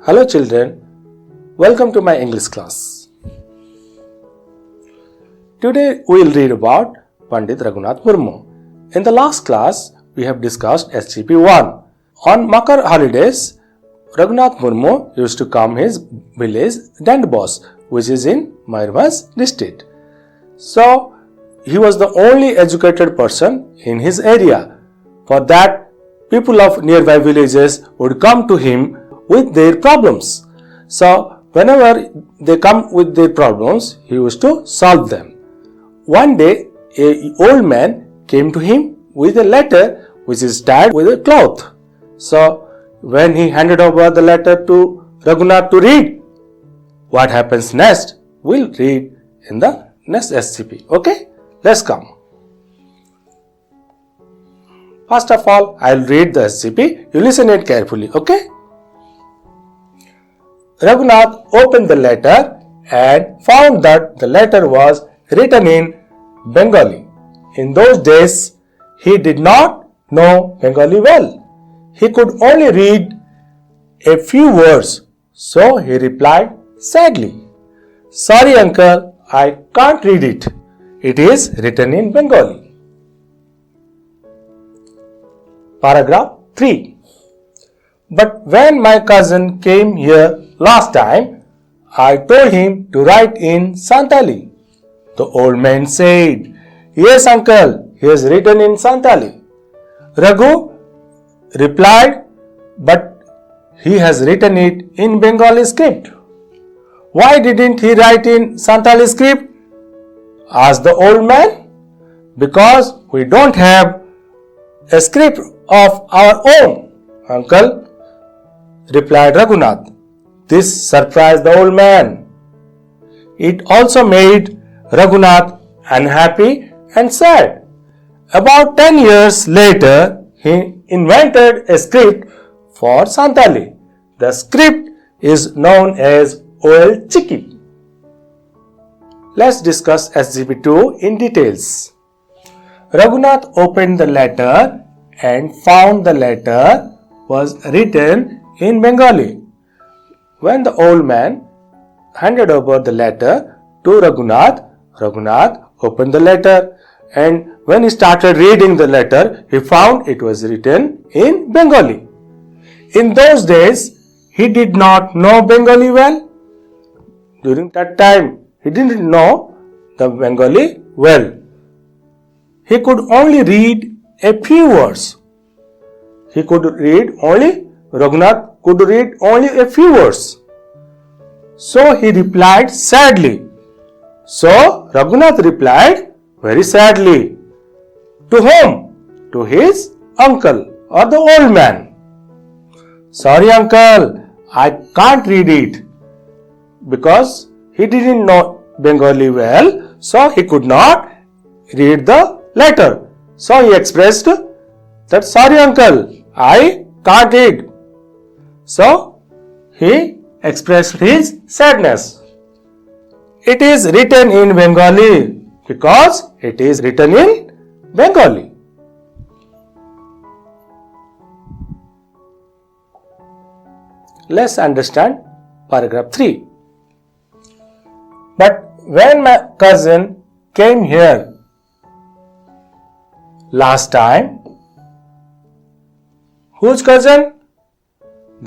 Hello children, welcome to my English class. Today we will read about Pandit Raghunath Murmu. In the last class, we have discussed SGP1. On Makar holidays, Raghunath Murmu used to come his village Dandbos, which is in Mayurbhanj district. So, he was the only educated person in his area. For that, people of nearby villages would come to him with their problems. So, whenever they come with their problems, he used to solve them. One day, an old man came to him with a letter which is tied with a cloth. So, when he handed over the letter to Raghunath to read, what happens next, we'll read in the next SCP. Okay? Let's come. First of all, I'll read the SCP. You listen it carefully. Okay? Raghunath opened the letter and found that the letter was written in Bengali. In those days, he did not know Bengali well. He could only read a few words, so he replied sadly, "Sorry uncle, I can't read it. It is written in Bengali." Paragraph 3. But when my cousin came here last time, I told him to write in Santali. The old man said, "Yes uncle, he has written in Santali." Raghu replied, "But he has written it in Bengali script." "Why didn't he write in Santali script?" asked the old man. "Because we don't have a script of our own, uncle," replied Raghunath. This surprised the old man. It also made Raghunath unhappy and sad. About 10 years later, he invented a script for Santali. The script is known as OL Chiki. Let's discuss SGP2 in details. Raghunath opened the letter and found the letter was written in Bengali. When the old man handed over the letter to Raghunath, Raghunath opened the letter, and when he started reading the letter, he found it was written in Bengali. In those days, he did not know Bengali well. During that time, he didn't know the Bengali well. He could only read a few words. Raghunath could read only a few words. So he replied sadly. So Raghunath replied very sadly. To whom? To his uncle or the old man. "Sorry uncle, I can't read it." Because he didn't know Bengali well, so he could not read the letter. So he expressed that, "Sorry uncle, I can't read." So he expressed his sadness. It is written in Bengali because it is written in Bengali. Let's understand paragraph 3. But when my cousin came here last time, whose cousin?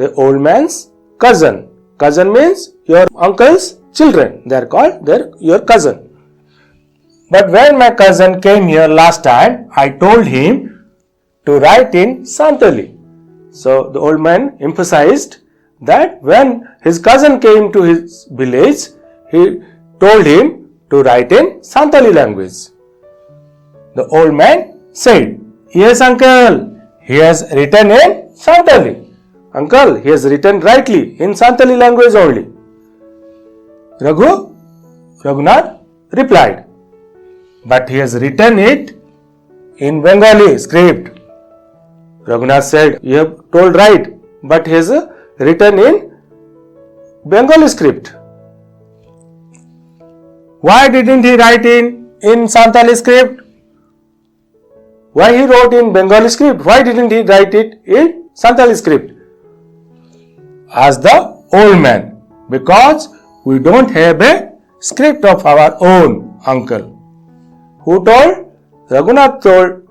The old man's cousin. Cousin means your uncle's children. They are called your cousin. But when my cousin came here last time, I told him to write in Santali. So the old man emphasized that when his cousin came to his village, he told him to write in Santali language. The old man said, "Yes uncle, he has written in Santali." "Uncle, he has written rightly in Santali language only." Raghunath replied, "But he has written it in Bengali script." Raghunath said, "You have told right, but he has written in Bengali script." "Why didn't he write in Santali script?" Why he wrote in Bengali script? Why didn't he write it in Santali script? asked the old man, because we don't have a script of our own, uncle. Who told? Raghunath told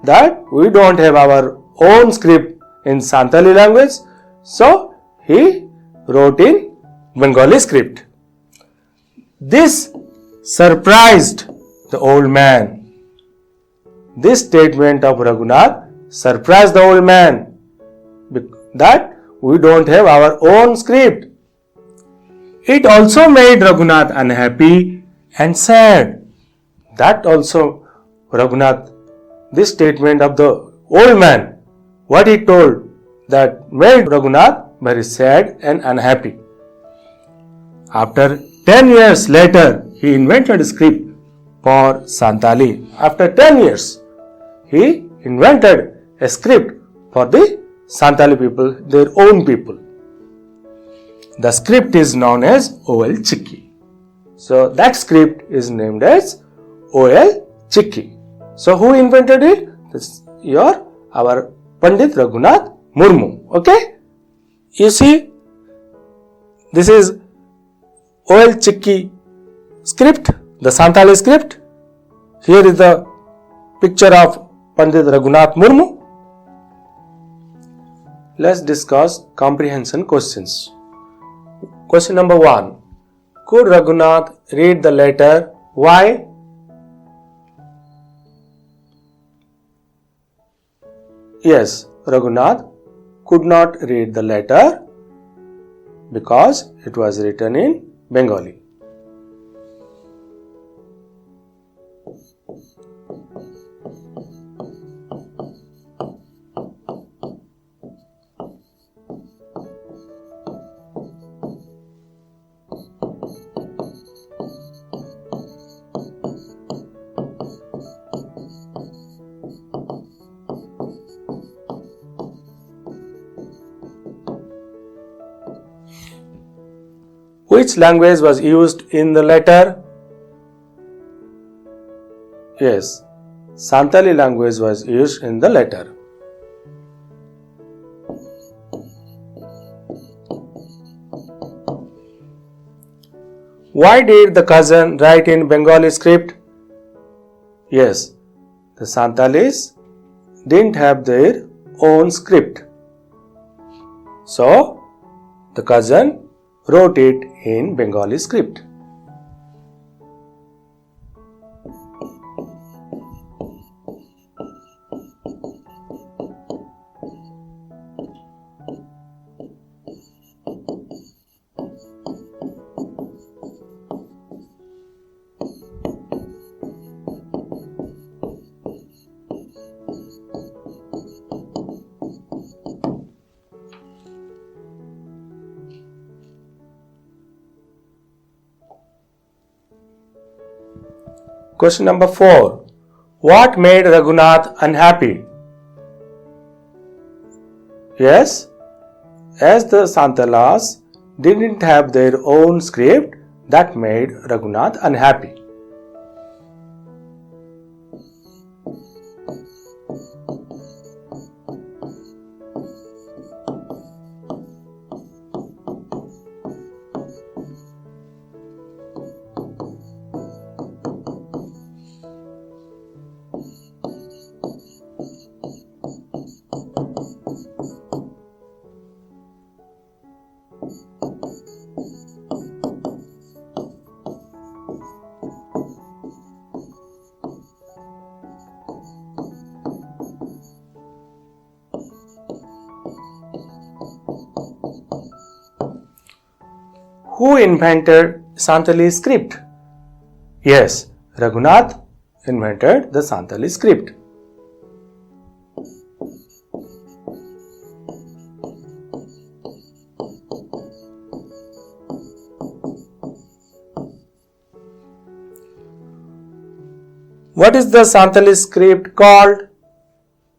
that we don't have our own script in Santali language, so he wrote in Bengali script. This surprised the old man. This statement of Raghunath surprised the old man that we don't have our own script. It also made Raghunath unhappy and sad. That also Raghunath, this statement of the old man, what he told, that made Raghunath very sad and unhappy. After 10 years later, he invented a script for Santali. After 10 years, he invented a script for the Santali people, their own people. The script is known as OL Chikki. So that script is named as OL Chikki. So who invented it? This our Pandit Raghunath Murmu. Okay? You see, this is OL Chikki script, the Santali script. Here is the picture of Pandit Raghunath Murmu. Let's discuss comprehension questions. Question number 1. Could Raghunath read the letter? Why? Yes, Raghunath could not read the letter because it was written in Bengali. Which language was used in the letter? Yes, Santali language was used in the letter. Why did the cousin write in Bengali script? Yes, the Santalis didn't have their own script. So, the cousin wrote it in Bengali script. Question number 4. What made Raghunath unhappy? Yes, as the Santalas didn't have their own script, that made Raghunath unhappy. Who invented Santali script? Yes, Raghunath invented the Santali script. What is the Santali script called?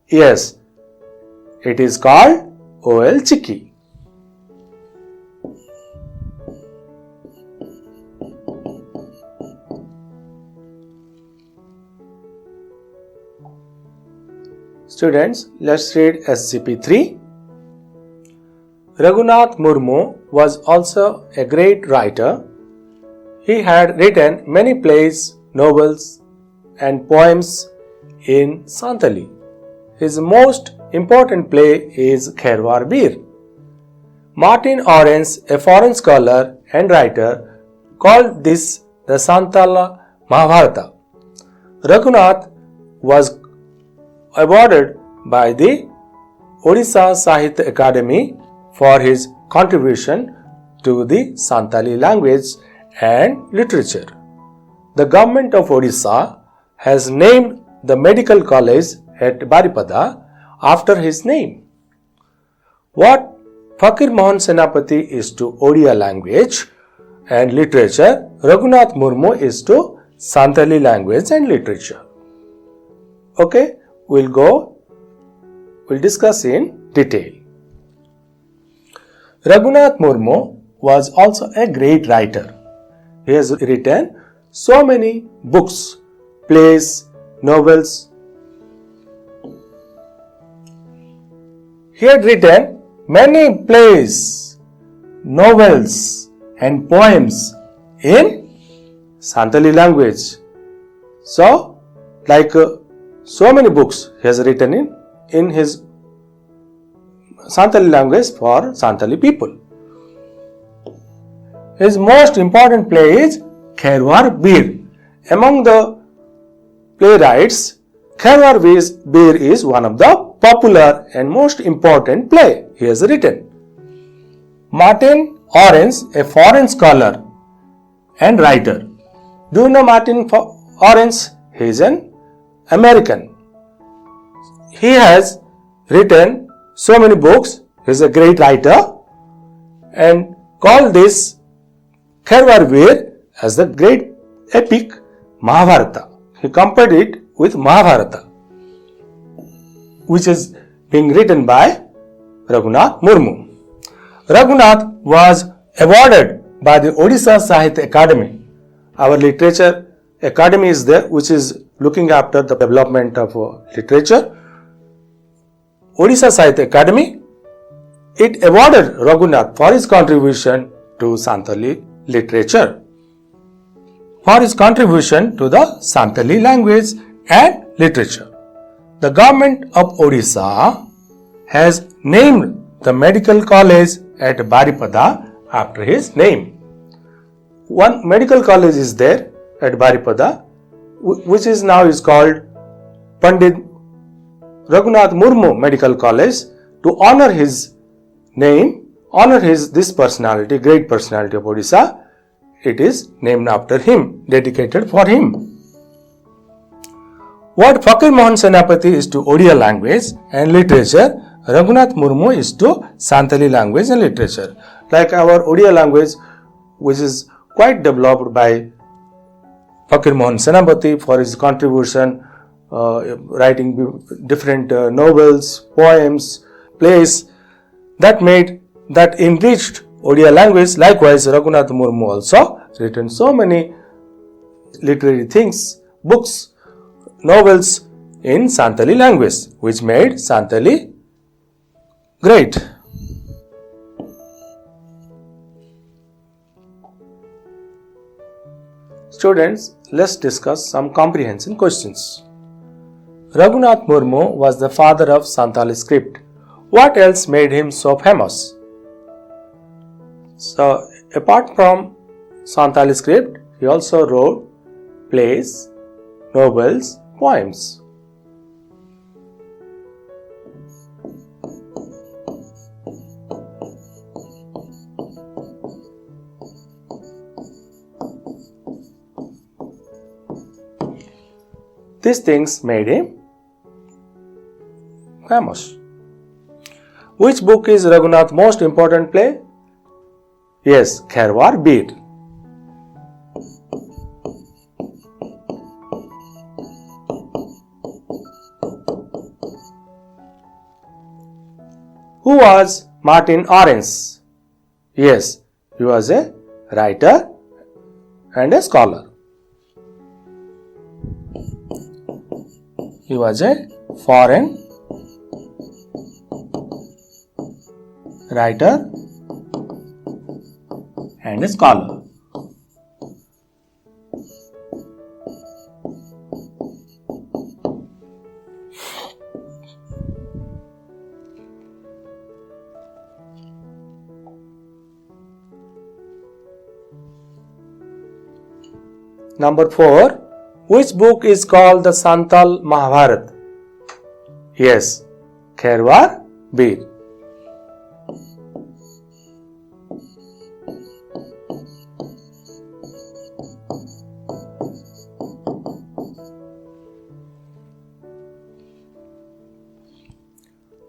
Yes, it is called OL Chikki. Students, let's read SCP 3. Raghunath Murmu was also a great writer. He had written many plays, novels, and poems in Santali. His most important play is Khairwar Bir. Martin Orange, a foreign scholar and writer, called this the Santala Mahabharata. Raghunath was awarded by the Odisha Sahitya Academy for his contribution to the Santali language and literature. The government of Odisha has named the medical college at Baripada after his name. What Fakir Mohan Senapati is to Odia language and literature, Raghunath Murmu is to Santali language and literature. Okay, we'll discuss in detail. Raghunath Murmu was also a great writer. He has written so many books, plays, novels. He had written many plays, novels and poems in Santali language. So, so many books he has written in his Santali language for Santali people. His most important play is Khairwar Bir. Among the playwrights, Khairwar Bir is one of the popular and most important play he has written. Martin Orange, a foreign scholar and writer. Do you know Martin Orange? He is an American. He has written so many books. He is a great writer and called this Khairwar Bir as the great epic Mahabharata. He compared it with Mahabharata, which is being written by Raghunath Murmu. Raghunath was awarded by the Odisha Sahitya Academy. Our literature academy is there, which is looking after the development of literature. Odisha Sahitya Academy, it awarded Raghunath for his contribution to Santali literature, for his contribution to the Santali language and literature. The government of Odisha has named the medical college at Baripada after his name. One medical college is there at Baripada, which is now called Pandit Raghunath Murmu Medical College, to honor his name, honor this personality, great personality of Odisha. It is named after him, dedicated for him. What Fakir Mohan Senapati is to Odia language and literature, Raghunath Murmu is to Santali language and literature. Like our Odia language, which is quite developed by Fakir Mohan Senapati for his contribution, writing different novels, poems, plays, that enriched Odia language. Likewise, Raghunath Murmu also written so many literary things, books, novels in Santali language, which made Santali great. Students, let's discuss some comprehension questions. Raghunath Murmu was the father of Santali script. What else made him so famous? So, apart from Santali script, he also wrote plays, novels, poems. These things made him famous. Which book is Raghunath's most important play? Yes, Khairwar Bir. Who was Martin Orange? Yes, he was a writer and a scholar. He was a foreign writer and a scholar. Number 4. Which book is called the Santal Mahabharata? Yes, Khairwar Bir.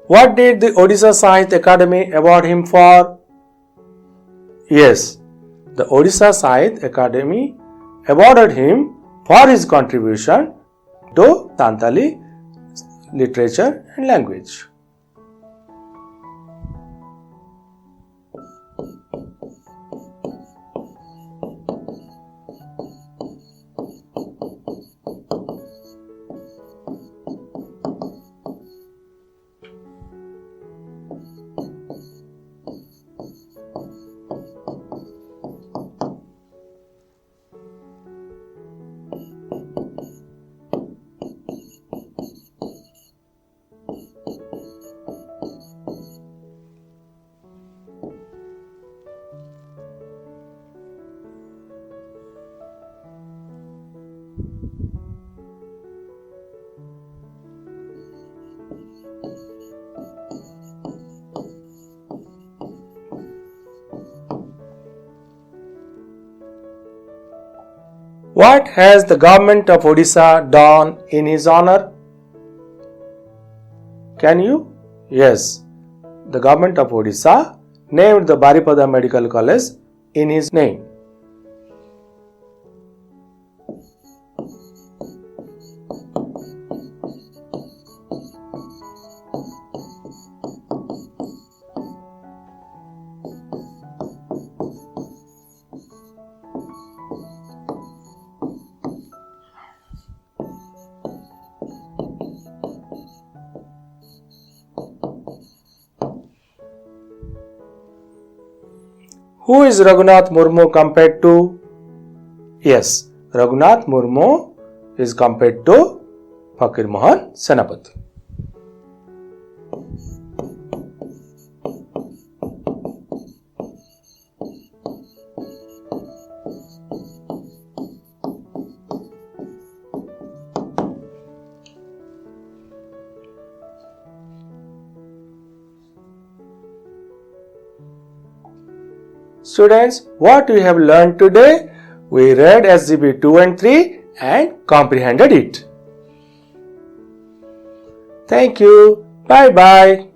What did the Odisha Sahitya Academy award him for? Yes, the Odisha Sahitya Academy awarded him for his contribution to Santali literature and language. What has the government of Odisha done in his honor? Can you? Yes, the government of Odisha named the Baripada Medical College in his name. Who is Raghunath Murmu compared to? Yes, Raghunath Murmu is compared to Fakir Mohan Senapati. Students, what we have learned today? We read SGB 2 and 3 and comprehended it. Thank you. Bye bye.